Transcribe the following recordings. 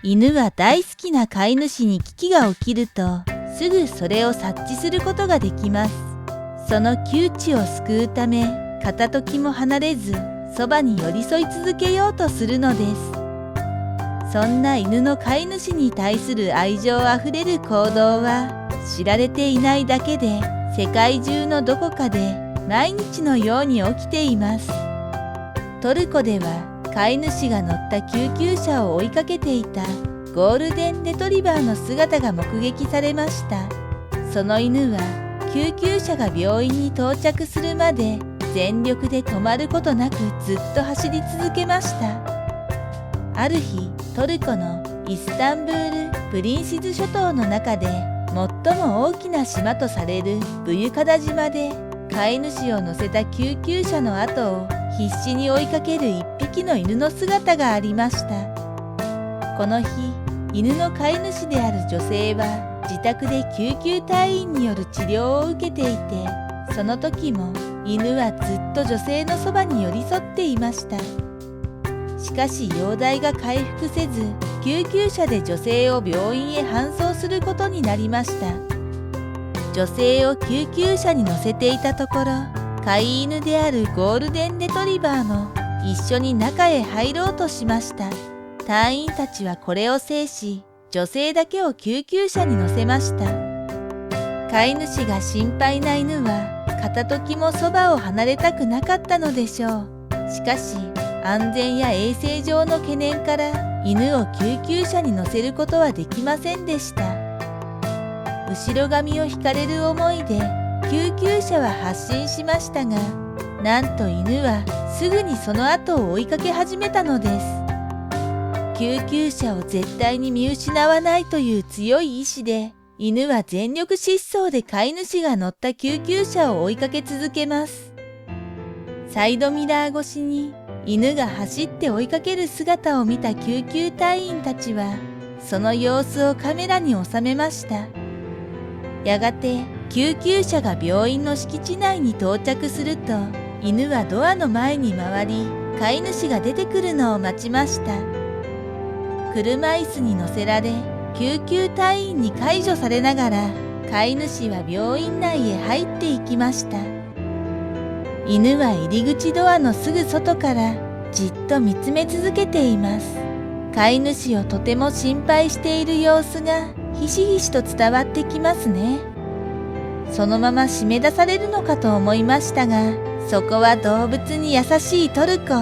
犬は大好きな飼い主に危機が起きると、すぐそれを察知することができます。その窮地を救うため、片時も離れず、そばに寄り添い続けようとするのです。そんな犬の飼い主に対する愛情あふれる行動は、知られていないだけで、世界中のどこかで毎日のように起きています。トルコでは、飼い主が乗った救急車を追いかけていたゴールデンレトリバーの姿が目撃されました。その犬は救急車が病院に到着するまで全力で止まることなくずっと走り続けました。ある日、トルコのイスタンブール・プリンシズ諸島の中で最も大きな島とされるブユカダ島で、飼い主を乗せた救急車の後を必死に追いかける一匹の犬の姿がありました。この日、犬の飼い主である女性は自宅で救急隊員による治療を受けていて、その時も犬はずっと女性のそばに寄り添っていました。しかし容体が回復せず、救急車で女性を病院へ搬送することになりました。女性を救急車に乗せていたところ、飼い犬であるゴールデンレトリバーも一緒に中へ入ろうとしました。隊員たちはこれを制し、女性だけを救急車に乗せました。飼い主が心配な犬は片時もそばを離れたくなかったのでしょう。しかし、安全や衛生上の懸念から犬を救急車に乗せることはできませんでした。後ろ髪を引かれる思いで救急車は発進しましたが、なんと犬はすぐにその後を追いかけ始めたのです。救急車を絶対に見失わないという強い意志で、犬は全力疾走で飼い主が乗った救急車を追いかけ続けます。サイドミラー越しに犬が走って追いかける姿を見た救急隊員たちは、その様子をカメラに収めました。やがて救急車が病院の敷地内に到着すると、犬はドアの前に回り、飼い主が出てくるのを待ちました。車椅子に乗せられ、救急隊員に介助されながら、飼い主は病院内へ入っていきました。犬は入り口ドアのすぐ外からじっと見つめ続けています。飼い主をとても心配している様子がひしひしと伝わってきますね。そのまま締め出されるのかと思いましたが、そこは動物に優しいトルコ。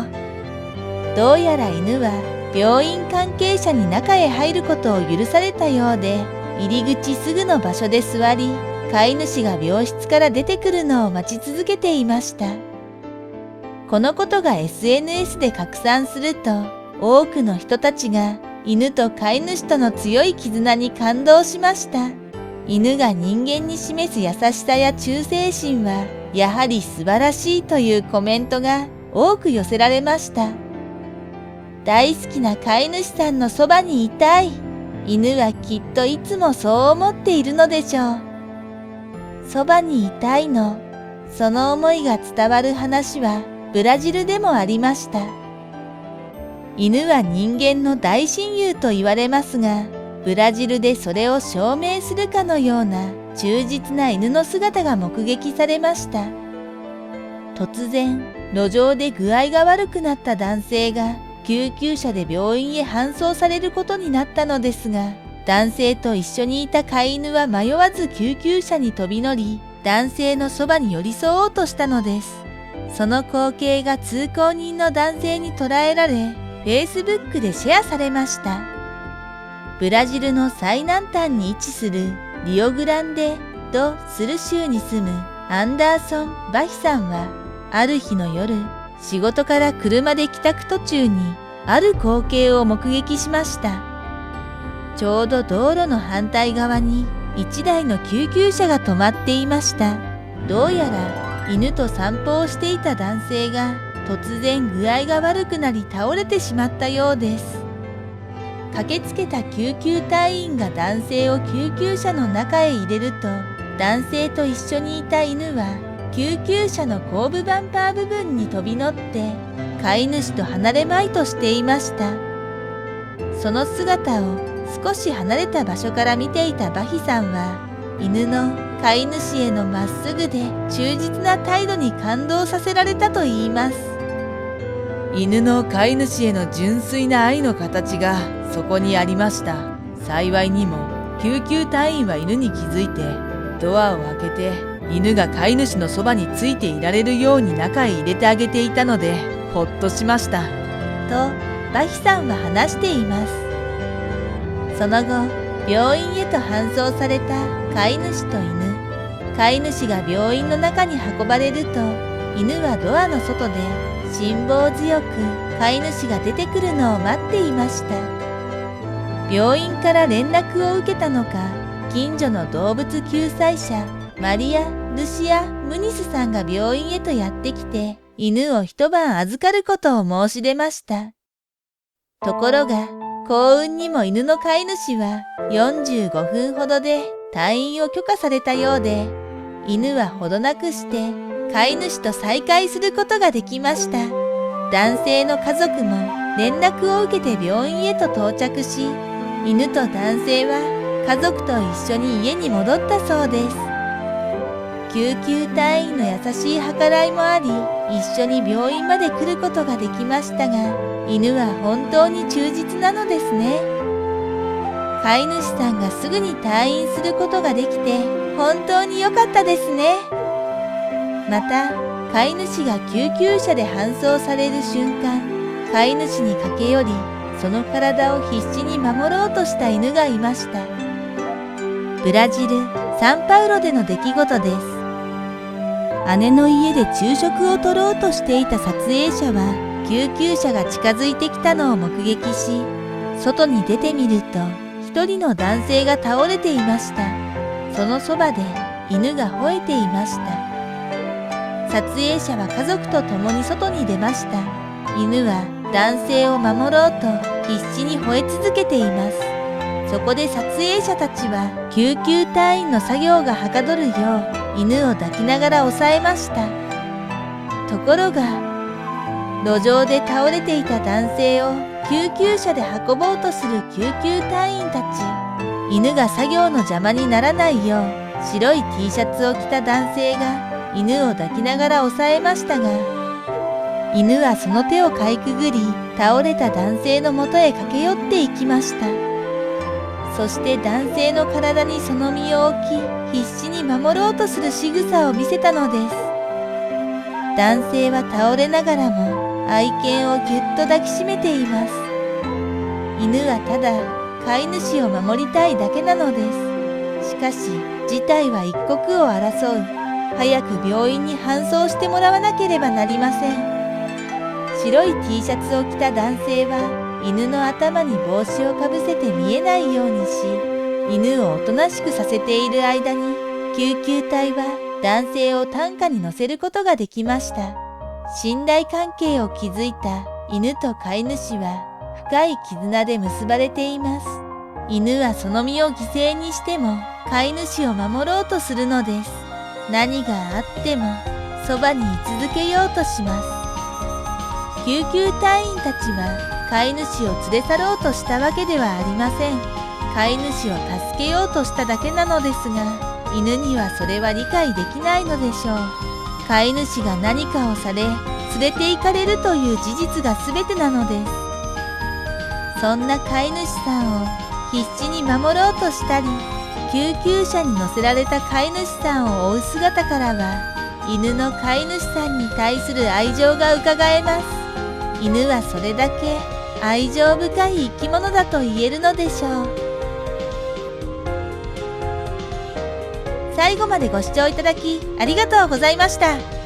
どうやら犬は病院関係者に中へ入ることを許されたようで、入り口すぐの場所で座り、飼い主が病室から出てくるのを待ち続けていました。このことが SNS で拡散すると、多くの人たちが犬と飼い主との強い絆に感動しました。犬が人間に示す優しさや忠誠心はやはり素晴らしいというコメントが多く寄せられました。大好きな飼い主さんのそばにいたい。犬はきっといつもそう思っているのでしょう。そばにいたいの、その思いが伝わる話はブラジルでもありました。犬は人間の大親友と言われますが、ブラジルでそれを証明するかのような忠実な犬の姿が目撃されました。突然、路上で具合が悪くなった男性が救急車で病院へ搬送されることになったのですが、男性と一緒にいた飼い犬は迷わず救急車に飛び乗り、男性のそばに寄り添おうとしたのです。その光景が通行人の男性に捉えられ、Facebook でシェアされました。ブラジルの最南端に位置するリオグランデ・ド・スル州に住むアンダーソン・バヒさんは、ある日の夜、仕事から車で帰宅途中にある光景を目撃しました。ちょうど道路の反対側に一台の救急車が止まっていました。どうやら犬と散歩をしていた男性が突然具合が悪くなり倒れてしまったようです。駆けつけた救急隊員が男性を救急車の中へ入れると、男性と一緒にいた犬は救急車の後部バンパー部分に飛び乗って飼い主と離れまいとしていました。その姿を少し離れた場所から見ていたバヒさんは、犬の飼い主へのまっすぐで忠実な態度に感動させられたといいます。犬の飼い主への純粋な愛の形がそこにありました。幸いにも救急隊員は犬に気づいて、ドアを開けて犬が飼い主のそばについていられるように中へ入れてあげていたので、ほっとしました。とバヒさんは話しています。その後、病院へと搬送された飼い主と犬。飼い主が病院の中に運ばれると、犬はドアの外で辛抱強く飼い主が出てくるのを待っていました。病院から連絡を受けたのか、近所の動物救済者マリア・ルシア・ムニスさんが病院へとやってきて、犬を一晩預かることを申し出ました。ところが、幸運にも犬の飼い主は45分ほどで退院を許可されたようで、犬はほどなくして飼い主と再会することができました。男性の家族も連絡を受けて病院へと到着し、犬と男性は家族と一緒に家に戻ったそうです。救急隊員の優しい計らいもあり、一緒に病院まで来ることができましたが、犬は本当に忠実なのですね。飼い主さんがすぐに退院することができて、本当に良かったですね。また、飼い主が救急車で搬送される瞬間、飼い主に駆け寄り、その体を必死に守ろうとした犬がいました。ブラジル・サンパウロでの出来事です。姉の家で昼食をとろうとしていた撮影者は、救急車が近づいてきたのを目撃し、外に出てみると、一人の男性が倒れていました。そのそばで犬が吠えていました。撮影者は家族と共に外に出ました。犬は男性を守ろうと必死に吠え続けています。そこで撮影者たちは救急隊員の作業がはかどるよう犬を抱きながら抑えました。ところが、路上で倒れていた男性を救急車で運ぼうとする救急隊員たち。犬が作業の邪魔にならないよう白い T シャツを着た男性が犬を抱きながら抑えましたが、犬はその手をかいくぐり、倒れた男性のもとへ駆け寄っていきました。そして男性の体にその身を置き、必死に守ろうとする仕草を見せたのです。男性は倒れながらも愛犬をぎゅっと抱きしめています。犬はただ飼い主を守りたいだけなのです。しかし事態は一刻を争う。早く病院に搬送してもらわなければなりません。白い T シャツを着た男性は犬の頭に帽子をかぶせて見えないようにし、犬をおとなしくさせている間に、救急隊は男性を担架に乗せることができました。信頼関係を築いた犬と飼い主は深い絆で結ばれています。犬はその身を犠牲にしても飼い主を守ろうとするのです。何があってもそばに居続けようとします。救急隊員たちは飼い主を連れ去ろうとしたわけではありません。飼い主を助けようとしただけなのですが、犬にはそれは理解できないのでしょう。飼い主が何かをされ、連れて行かれるという事実が全てなのです。そんな飼い主さんを必死に守ろうとしたり、救急車に乗せられた飼い主さんを追う姿からは、犬の飼い主さんに対する愛情がうかがえます。犬はそれだけ愛情深い生き物だと言えるのでしょう。最後までご視聴いただきありがとうございました。